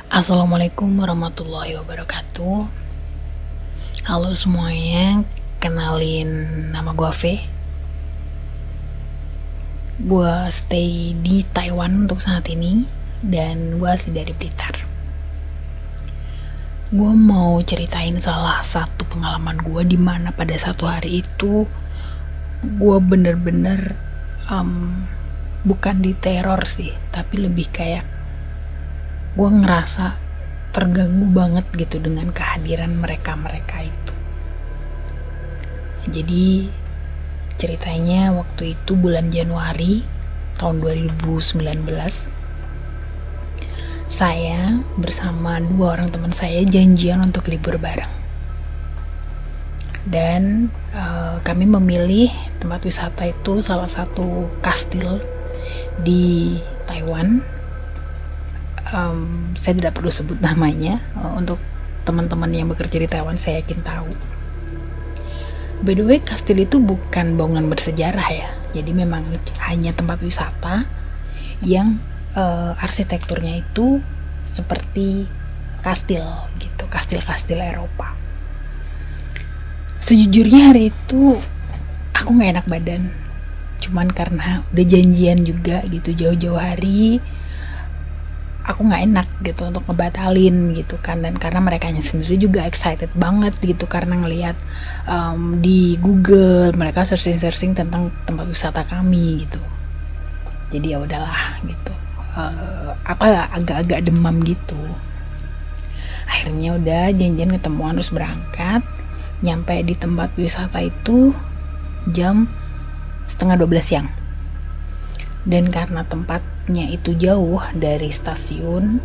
Assalamualaikum warahmatullahi wabarakatuh. Halo semuanya, kenalin nama gue V. Gue stay di Taiwan untuk saat ini dan gue asli dari Blitar. Gue mau ceritain salah satu pengalaman gue di mana pada satu hari itu gue bener-bener bukan diteror sih, tapi lebih kayak gue ngerasa terganggu banget gitu dengan kehadiran mereka itu. Jadi ceritanya waktu itu bulan Januari tahun 2019, saya bersama 2 orang teman saya janjian untuk libur bareng. Dan kami memilih tempat wisata itu salah satu kastil di Taiwan. Saya tidak perlu sebut namanya, untuk teman-teman yang bekerja di Taiwan saya yakin tahu. By the way, kastil itu bukan bangunan bersejarah ya, jadi memang hanya tempat wisata yang arsitekturnya itu seperti kastil gitu, kastil-kastil Eropa. Sejujurnya hari itu aku gak enak badan, cuman karena udah janjian juga gitu jauh-jauh hari, aku nggak enak gitu untuk ngebatalin gitu kan. Dan karena merekanya sendiri juga excited banget gitu karena ngelihat di Google mereka searching tentang tempat wisata kami gitu. Jadi ya udahlah gitu, agak-agak demam gitu. Akhirnya udah janjian ketemuan terus berangkat. Nyampe di tempat wisata itu jam 11:30 siang. Dan karena tempatnya itu jauh dari stasiun,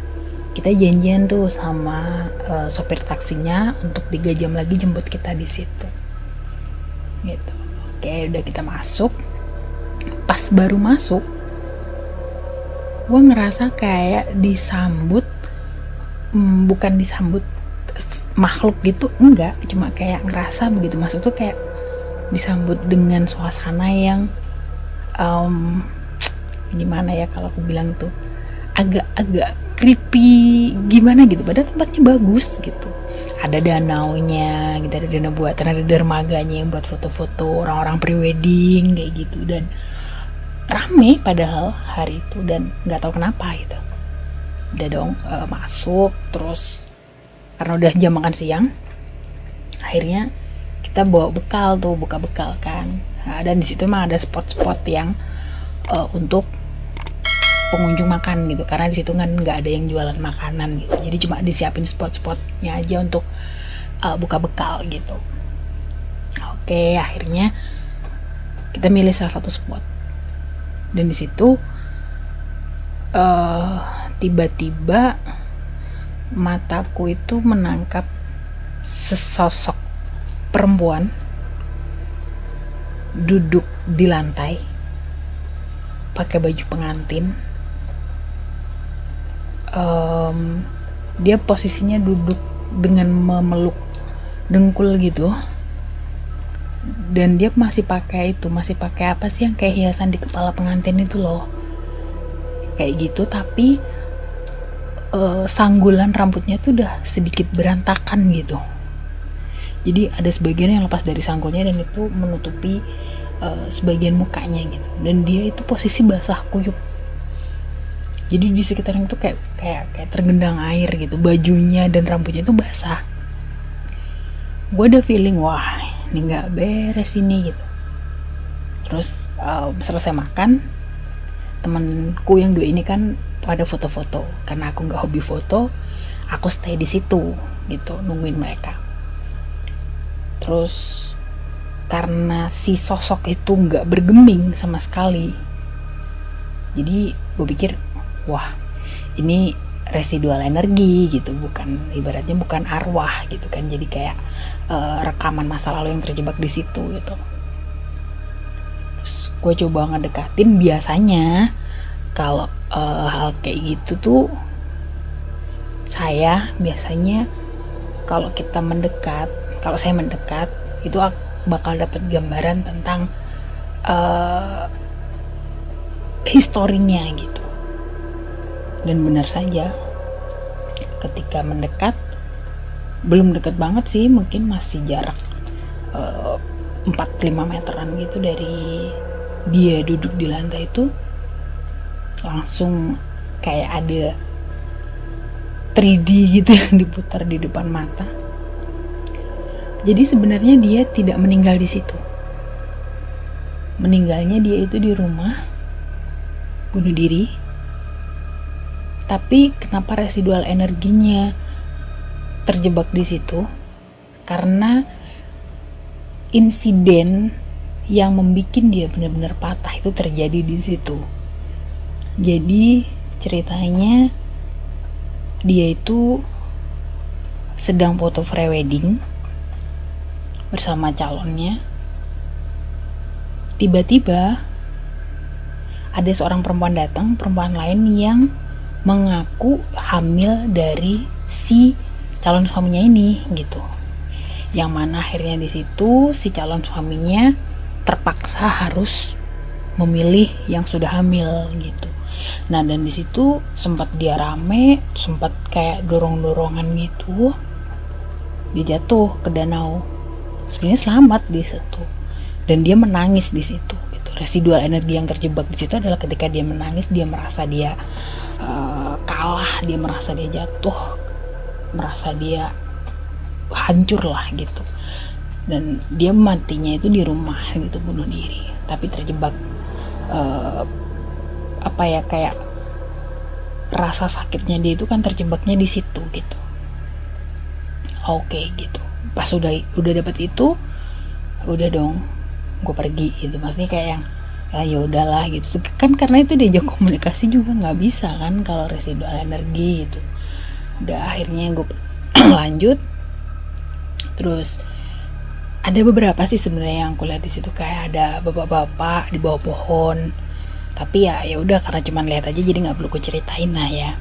kita janjian tuh sama sopir taksinya untuk 3 jam lagi jemput kita di situ. Gitu. Oke, udah kita masuk. Pas baru masuk, gue ngerasa kayak disambut, bukan disambut makhluk gitu, enggak, cuma kayak ngerasa begitu masuk tuh kayak disambut dengan suasana yang gimana ya kalau aku bilang tuh agak-agak creepy gimana gitu, padahal tempatnya bagus gitu, ada danaunya gitu, ada danau buatan, ada dermaganya yang buat foto-foto orang-orang prewedding kayak gitu, dan rame padahal hari itu, dan nggak tahu kenapa gitu. Udah dong, masuk terus karena udah jam makan siang, akhirnya kita bawa bekal tuh, buka bekal kan. Nah, dan di situ emang ada spot-spot yang untuk pengunjung makan gitu, karena di situ kan nggak ada yang jualan makanan gitu, jadi cuma disiapin spot-spotnya aja untuk buka bekal gitu. Oke, akhirnya kita milih salah satu spot, dan di situ tiba-tiba mataku itu menangkap sesosok perempuan duduk di lantai pakai baju pengantin. Dia posisinya duduk dengan memeluk dengkul gitu, dan dia masih pakai apa sih yang kayak hiasan di kepala pengantin itu loh, kayak gitu. Tapi sanggulan rambutnya tuh udah sedikit berantakan gitu, jadi ada sebagian yang lepas dari sanggulnya dan itu menutupi sebagian mukanya gitu, dan dia itu posisi basah kuyup. Jadi di sekitarnya itu kayak tergendang air gitu, bajunya dan rambutnya itu basah. Gue ada feeling, wah ini nggak beres ini gitu. Terus selesai makan, temanku yang 2 ini kan pada foto-foto, karena aku nggak hobi foto, aku stay di situ gitu nungguin mereka. Terus karena si sosok itu nggak bergeming sama sekali, jadi gue pikir, wah ini residual energi gitu, ibaratnya bukan arwah gitu kan, jadi kayak rekaman masa lalu yang terjebak di situ gitu. Terus gue coba ngedekatin. Biasanya kalau hal kayak gitu tuh, saya biasanya kalau saya mendekat itu bakal dapat gambaran tentang historinya gitu. Dan benar saja, ketika mendekat, belum dekat banget sih, mungkin masih jarak 4-5 meteran gitu dari dia duduk di lantai itu, langsung kayak ada 3D gitu yang diputar di depan mata. Jadi sebenarnya dia tidak meninggal di situ. Meninggalnya dia itu di rumah, bunuh diri. Tapi kenapa residual energinya terjebak di situ? Karena insiden yang membuat dia benar-benar patah itu terjadi di situ. Jadi ceritanya dia itu sedang foto prewedding bersama calonnya. Tiba-tiba ada seorang perempuan datang, perempuan lain yang mengaku hamil dari si calon suaminya ini gitu. Yang mana akhirnya di situ si calon suaminya terpaksa harus memilih yang sudah hamil gitu. Nah, dan di situ sempat dia rame, sempat kayak dorong-dorongan gitu. Dia jatuh ke danau. Sebenarnya selamat di situ. Dan dia menangis di situ gitu. Residual energi yang terjebak di situ adalah ketika dia menangis, dia merasa dia kalah, dia merasa dia jatuh, merasa dia hancur lah gitu. Dan dia matinya itu di rumah gitu, bunuh diri, tapi terjebak kayak rasa sakitnya dia itu kan terjebaknya di situ gitu. Oke gitu. Pas udah dapet itu, udah dong gue pergi gitu. Maksudnya kayak yang ya udahlah gitu kan, karena itu diajak komunikasi juga nggak bisa kan kalau residual energi gitu. Udah akhirnya gue lanjut. Terus ada beberapa sih sebenarnya yang aku lihat di situ, kayak ada bapak-bapak di bawah pohon. Tapi ya udah, karena cuman lihat aja jadi nggak perlu ku ceritain lah ya.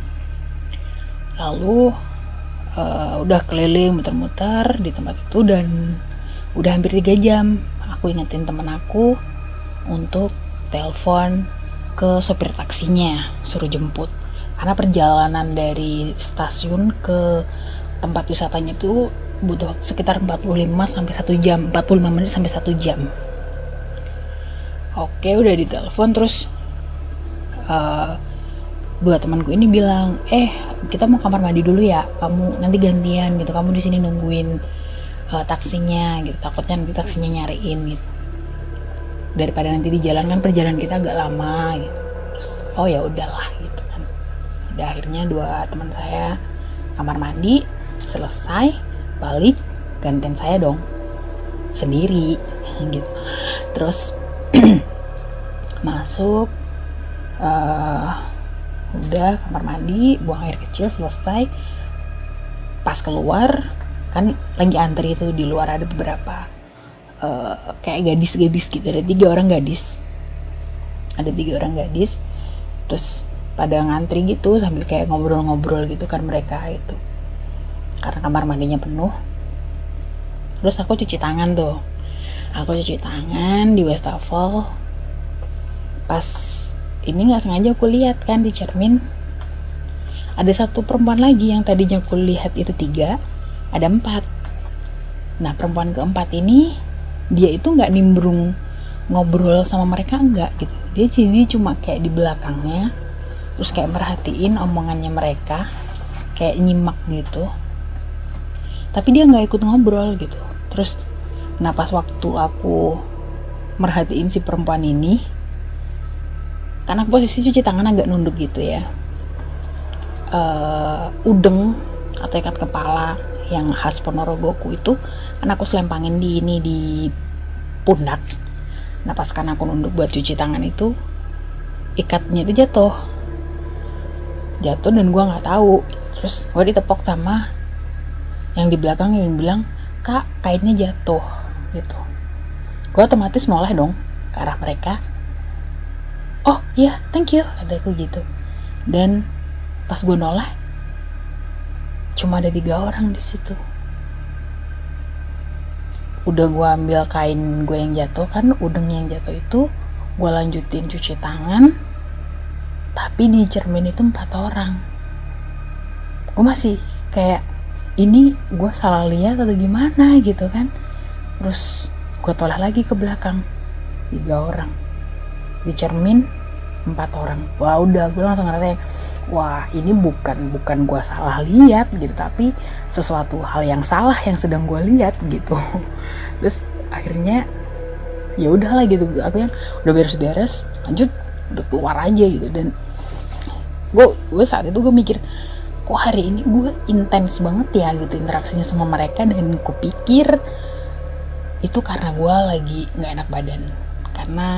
Lalu udah keliling muter-muter di tempat itu dan udah hampir 3 jam. Aku ingetin temen aku untuk telepon ke sopir taksinya, suruh jemput. Karena perjalanan dari stasiun ke tempat wisatanya itu butuh sekitar 45 sampai 1 jam, 45 menit sampai 1 jam. Oke, udah ditelepon. Terus dua temanku ini bilang, kita mau kamar mandi dulu ya, kamu nanti gantian gitu, kamu di sini nungguin taksinya gitu, takutnya nanti taksinya nyariin gitu, daripada nanti di jalan kan perjalanan kita agak lama gitu. Terus ya udahlah gitu kan. Udah akhirnya dua teman saya kamar mandi selesai, balik gantian saya dong sendiri gitu. Terus masuk, udah kamar mandi, buang air kecil, selesai. Pas keluar kan lagi antri itu, di luar ada beberapa kayak gadis-gadis gitu, ada 3 orang gadis, terus pada ngantri gitu sambil kayak ngobrol-ngobrol gitu kan mereka itu, karena kamar mandinya penuh. Terus aku cuci tangan di wastafel. Pas ini nggak sengaja aku lihat kan di cermin ada satu perempuan lagi, yang tadinya aku lihat itu 3, ada 4. Nah, perempuan keempat ini dia itu nggak nimbrung ngobrol sama mereka, enggak gitu. Dia jadi cuma kayak di belakangnya, terus kayak merhatiin omongannya mereka, kayak nyimak gitu. Tapi dia nggak ikut ngobrol gitu. Terus, nah pas waktu aku merhatiin si perempuan ini, karena posisi cuci tangan agak nunduk gitu ya, udeng atau ikat kepala yang khas Ponorogoku itu kan aku selempangin di pundak. Nah pas kan aku nunduk buat cuci tangan itu, ikatnya itu jatuh dan gue nggak tahu. Terus gue ditepok sama yang di belakang yang bilang, "Kak, kainnya jatuh," gitu. Gue otomatis noleh dong ke arah mereka. "Oh iya, thank you," kataku gitu. Dan pas gue noleh, cuma ada 3 orang di situ. Udah gue ambil kain gue yang jatuh kan, udeng yang jatuh itu gue lanjutin cuci tangan, tapi di cermin itu 4 orang. Gue masih kayak ini gue salah lihat atau gimana gitu kan. Terus gue toleh lagi ke belakang, 3 orang, di cermin 4 orang. Wah udah, gue langsung ngerasa wah ini bukan gue salah lihat gitu, tapi sesuatu hal yang salah yang sedang gue lihat gitu. Terus akhirnya ya udahlah gitu, aku yang udah beres-beres lanjut, udah keluar aja gitu. Dan gue saat itu gue mikir, kok hari ini gue intens banget ya gitu interaksinya sama mereka. Dan gue pikir itu karena gue lagi nggak enak badan, karena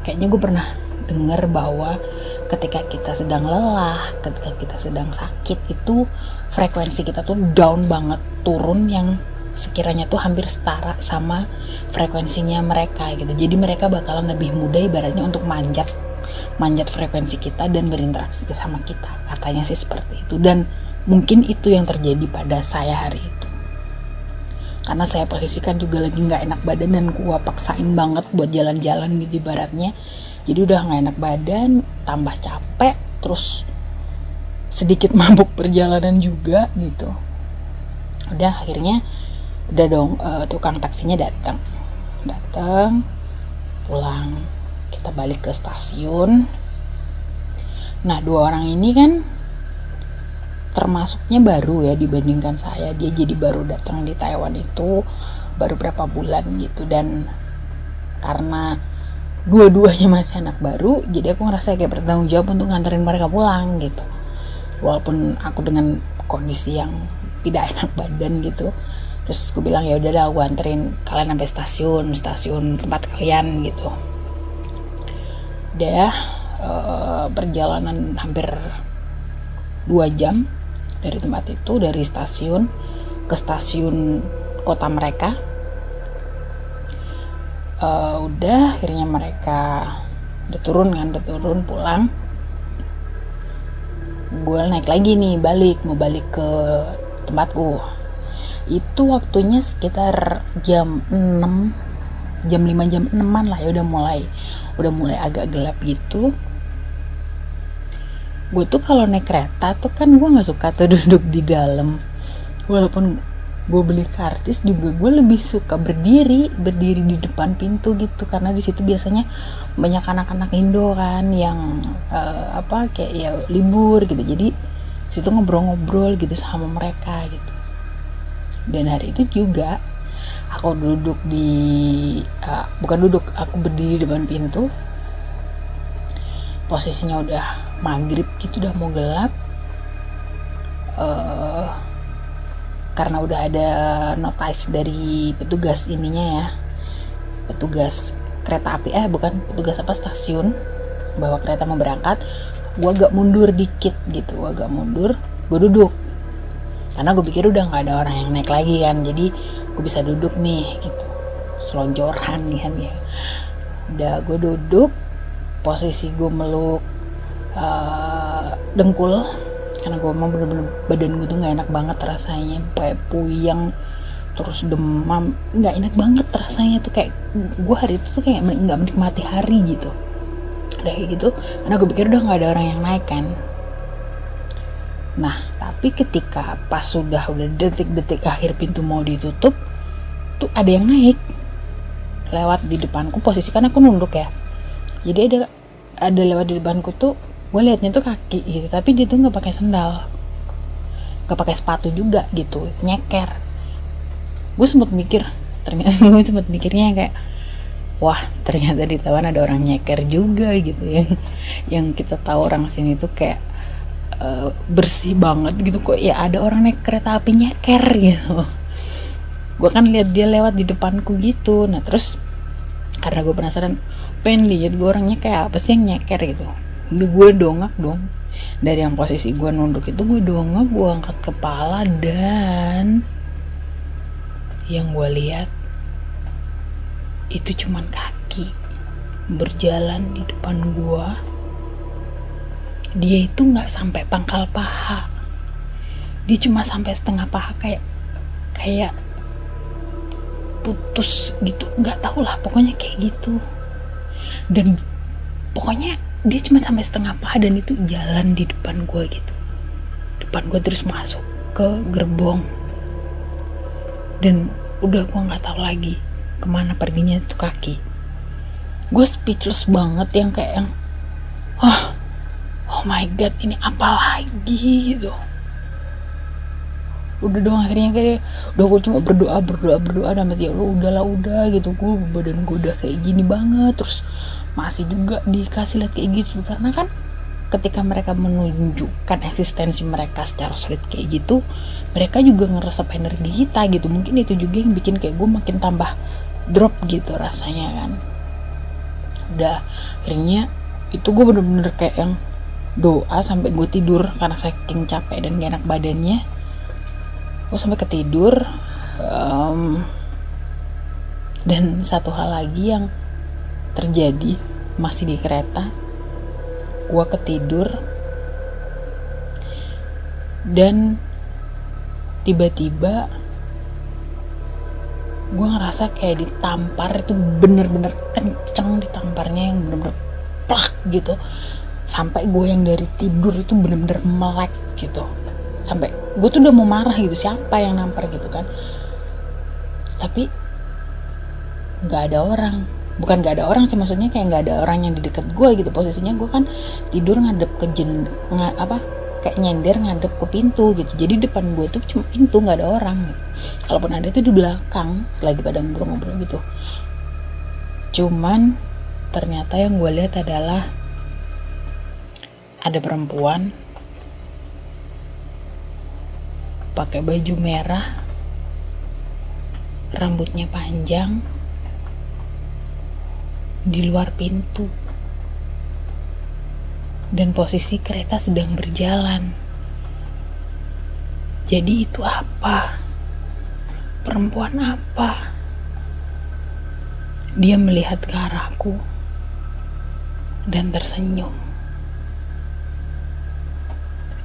kayaknya gue pernah dengar bahwa ketika kita sedang lelah, ketika kita sedang sakit, itu frekuensi kita tuh down banget, turun yang sekiranya tuh hampir setara sama frekuensinya mereka gitu. Jadi mereka bakalan lebih mudah ibaratnya untuk manjat frekuensi kita dan berinteraksi sama kita, katanya sih seperti itu. Dan mungkin itu yang terjadi pada saya hari itu, karena saya posisikan juga lagi nggak enak badan dan gua paksain banget buat jalan-jalan gitu ibaratnya. Jadi udah nggak enak badan, tambah capek, terus sedikit mabuk perjalanan juga gitu. Udah akhirnya udah dong, tukang taksinya datang pulang, kita balik ke stasiun. Nah 2 orang ini kan termasuknya baru ya dibandingkan saya. Dia jadi baru datang di Taiwan itu baru berapa bulan gitu, dan karena dua-duanya masih anak baru, jadi aku ngerasa kayak bertanggung jawab untuk nganterin mereka pulang gitu, walaupun aku dengan kondisi yang tidak enak badan gitu. Terus aku bilang ya udah, aku anterin kalian sampai stasiun tempat kalian gitu. Udah perjalanan hampir 2 jam dari tempat itu, dari stasiun ke stasiun kota mereka. Udah akhirnya mereka udah turun pulang. Gue naik lagi nih, mau balik ke tempatku. Itu waktunya sekitar jam 6, jam 5, jam 6-an lah ya, udah mulai agak gelap gitu. Gue tuh kalau naik kereta tuh kan gue nggak suka tuh duduk di dalam, walaupun gue beli karcis juga gue lebih suka berdiri di depan pintu gitu, karena di situ biasanya banyak anak-anak Indo kan yang kayak ya libur gitu, jadi situ ngobrol-ngobrol gitu sama mereka gitu. Dan hari itu juga aku aku berdiri di depan pintu, posisinya udah maghrib gitu, udah mau gelap. Karena udah ada notice dari petugas petugas kereta api, stasiun, bahwa kereta mau berangkat. Gue agak mundur dikit gitu, gue duduk, karena gue pikir udah nggak ada orang yang naik lagi kan, jadi gue bisa duduk nih gitu, selonjoran kan ya. Udah gue duduk, posisi gue meluk dengkul, karena gue emang bener-bener badan gue tuh gak enak banget rasanya, kayak puyeng, terus demam, gak enak banget rasanya tuh, kayak gue hari itu tuh kayak gak menikmati hari gitu. Udah kayak gitu, karena gue pikir udah gak ada orang yang naik kan. Nah tapi ketika pas sudah detik-detik akhir pintu mau ditutup tuh ada yang naik lewat di depanku, posisi kan aku nunduk ya, jadi ada lewat di depanku tuh. Gue liatnya tuh kaki gitu, tapi dia tuh nggak pakai sandal, nggak pakai sepatu juga gitu, nyeker. Gue sempat mikirnya kayak, wah ternyata di Taiwan ada orang nyeker juga gitu, yang kita tahu orang sini tuh kayak bersih banget gitu, kok ya ada orang naik kereta api nyeker gitu. Gue kan lihat dia lewat di depanku gitu. Nah terus karena gue penasaran, pengen lihat gue orangnya kayak apa sih yang nyeker gitu. Gue dongak dong, dari yang posisi gue nunduk itu gue dongak, gue angkat kepala, dan yang gue lihat itu cuman kaki berjalan di depan gue. Dia itu nggak sampai pangkal paha, dia cuma sampai setengah paha, kayak putus gitu, nggak tahu lah pokoknya kayak gitu. Dan pokoknya dia cuma sampai setengah paha, dan itu jalan di depan gue gitu, depan gue terus masuk. ke gerbong. Dan udah gue nggak tahu lagi kemana perginya itu kaki. Gue speechless banget, yang kayak yang oh my god, ini apa lagi gitu. Udah dong, akhirnya kayak udah gue cuma berdoa sama dia, udahlah udah gitu. Gue badan gue udah kayak gini banget, terus masih juga dikasih lihat kayak gitu. Karena kan ketika mereka menunjukkan eksistensi mereka secara solid kayak gitu, mereka juga ngeresep energi kita gitu. Mungkin itu juga yang bikin kayak gue makin tambah drop gitu rasanya kan. Udah akhirnya itu gue bener-bener kayak yang doa sampai gue tidur karena saking capek dan gak enak badannya. Gue sampai ketidur. Dan satu hal lagi yang terjadi masih di kereta, gue ketidur dan tiba-tiba gue ngerasa kayak ditampar. Itu bener-bener kenceng ditamparnya, yang bener-bener plak gitu, sampai gue yang dari tidur itu bener-bener melek gitu. Sampai gue tuh udah mau marah gitu, siapa yang nampar gitu kan. Tapi gak ada orang. Bukan gak ada orang sih, maksudnya kayak gak ada orang yang di dekat gue gitu. Posisinya gue kan tidur ngadep ke kayak nyender ngadep ke pintu gitu. Jadi depan gue tuh cuma pintu, gak ada orang gitu. Kalaupun ada tuh di belakang lagi pada ngobrol-ngobrol gitu. Cuman ternyata yang gue lihat adalah ada perempuan pakai baju merah, rambutnya panjang, di luar pintu, dan posisi kereta sedang berjalan. Jadi itu apa? Perempuan apa? Dia melihat ke arahku dan tersenyum.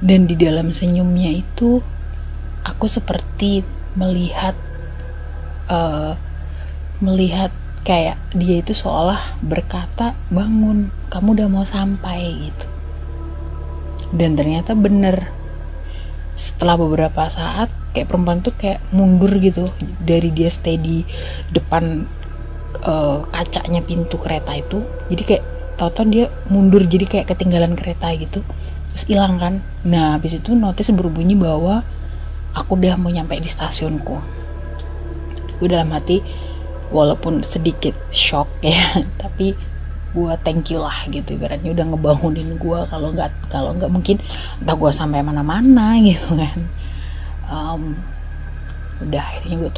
Dan di dalam senyumnya itu aku seperti melihat kayak dia itu seolah berkata, bangun, kamu udah mau sampai gitu. Dan ternyata bener, setelah beberapa saat kayak perempuan tuh kayak mundur gitu. Dari dia stay di depan kacanya pintu kereta itu, jadi kayak tau-tau dia mundur, jadi kayak ketinggalan kereta gitu, terus hilang kan. Nah habis itu notis berbunyi bahwa aku udah mau nyampe di stasiunku. Gue dalam hati walaupun sedikit shock ya, tapi gue thank you lah gitu, ibaratnya udah ngebangunin gue. Kalau nggak mungkin entah gue sampai mana-mana gitu kan. Udah akhirnya gue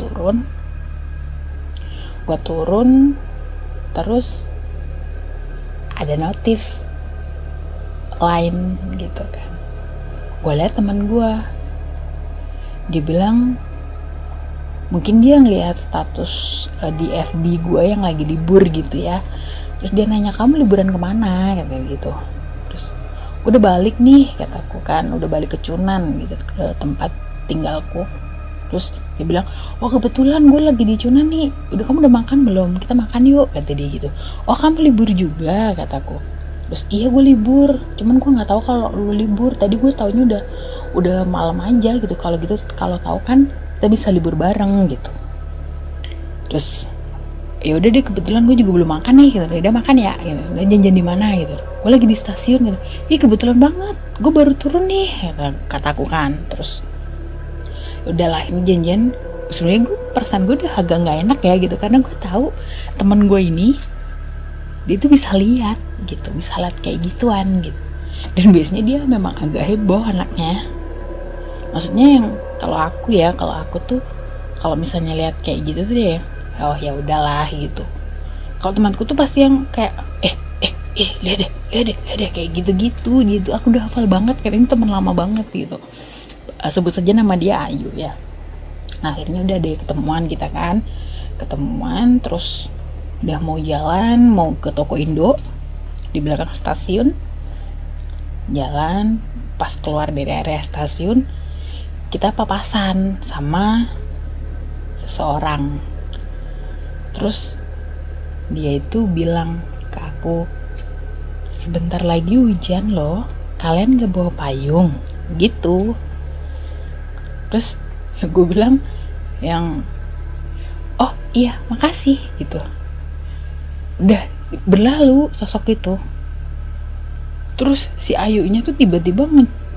turun terus ada notif lain gitu kan. Gue lihat teman gue, dia bilang mungkin dia ngelihat status di FB gue yang lagi libur gitu ya. Terus dia nanya, kamu liburan kemana? Katanya gitu. Terus udah balik nih, kataku kan, udah balik ke Cunan gitu, ke tempat tinggalku. Terus dia bilang, wah kebetulan gue lagi di Cunan nih, kamu udah makan belum? Kita makan yuk, kata dia gitu. Oh kamu libur juga, kataku. Terus iya gue libur, cuman gue nggak tahu kalau lu libur. Tadi gue taunya udah malam aja gitu. Kalau gitu, kalau tahu kan kita bisa libur bareng gitu. Terus ya udah deh, kebetulan gue juga belum makan nih gitu. Udah makan ya gitu. Udah janjian di mana gitu. Gue lagi di stasiun gitu. Ih kebetulan banget, gue baru turun nih kataku kan. Terus udahlah, ini janjian. Sebenarnya perasaan gue udah agak nggak enak ya gitu, karena gue tahu teman gue ini dia tuh bisa lihat gitu, bisa lihat kayak gituan gitu. Dan biasanya dia memang agak heboh anaknya. Maksudnya yang kalau aku tuh kalau misalnya lihat kayak gitu tuh dia, oh ya udahlah gitu. Kalau temanku tuh pasti yang kayak lihat deh kayak gitu. Aku udah hafal banget karena ini teman lama banget gitu. Sebut saja nama dia Ayu ya. Nah, akhirnya udah deh ketemuan kita kan. Ketemuan terus udah mau jalan, mau ke toko Indo di belakang stasiun. Jalan, pas keluar dari area stasiun kita papasan sama seseorang. Terus dia itu bilang ke aku, sebentar lagi hujan loh, kalian gak bawa payung gitu. Terus ya gue bilang yang, oh iya makasih gitu. Udah berlalu sosok itu. Terus si Ayunya tuh tiba-tiba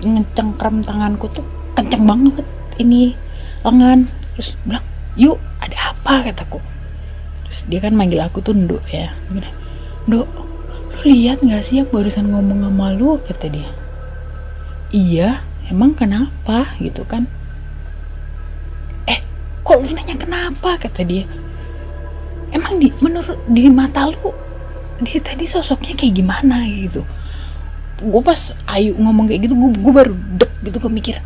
ngecengkram tanganku tuh kenceng banget ini lengan. Terus bilang, yuk ada apa, kataku. Terus dia kan manggil aku tuh Nduk ya. Nduk, lu lihat gak sih yang barusan ngomong sama lu, kata dia. Iya, emang kenapa gitu kan. Kok lu nanya kenapa, kata dia. Emang menurut di mata lu dia tadi sosoknya kayak gimana gitu. Gue pas Ayu ngomong kayak gitu, gue baru dek gitu, kemikir,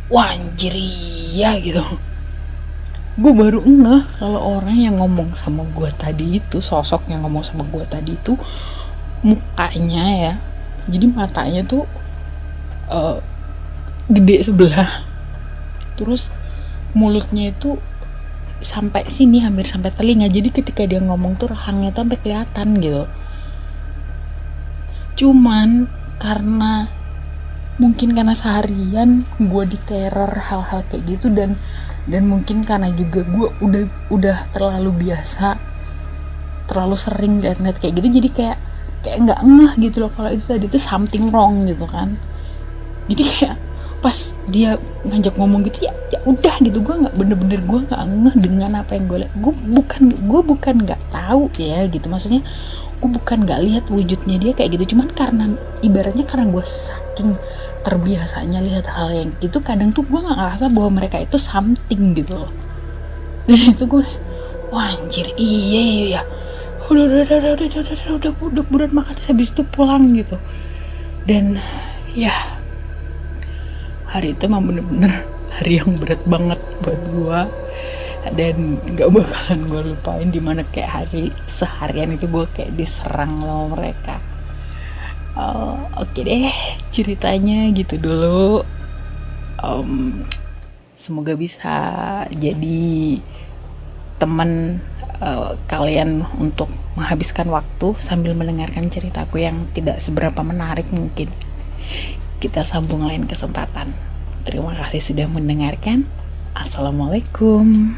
wah anjir iya gitu. Gue baru ngeh kalau orang yang ngomong sama gue tadi itu, sosok yang ngomong sama gue tadi itu mukanya ya, jadi matanya tuh gede sebelah, terus mulutnya itu sampai sini, hampir sampai telinga. Jadi ketika dia ngomong tuh rahangnya tuh sampai kelihatan gitu. Cuman mungkin karena seharian gue diteror hal-hal kayak gitu, dan mungkin karena juga gue udah terlalu biasa, terlalu sering liat-liat kayak gitu, jadi kayak nggak ngeh gitu loh kalau itu tadi tuh something wrong gitu kan. Jadi kayak pas dia ngajak ngomong gitu, ya udah gitu, gue nggak bener-bener gue nggak ngeh dengan apa yang gue lihat. Gue bukan nggak tahu ya gitu, maksudnya gue bukan nggak lihat wujudnya dia kayak gitu, cuman karena ibaratnya karena gue saking terbiasanya lihat hal yang gitu, kadang tuh gue nggak ngerasa bahwa mereka itu something gitu loh. Dan itu gue, wah anjir iya ya, udah buruan makan, habis itu pulang gitu. Dan ya hari itu emang bener-bener hari yang berat banget buat gue, dan gak bakalan gue lupain dimana kayak hari seharian itu gue kayak diserang sama mereka. Oke deh, ceritanya gitu dulu. Semoga bisa jadi teman kalian untuk menghabiskan waktu sambil mendengarkan ceritaku yang tidak seberapa menarik mungkin. Kita sambung lain kesempatan. Terima kasih sudah mendengarkan. Assalamualaikum.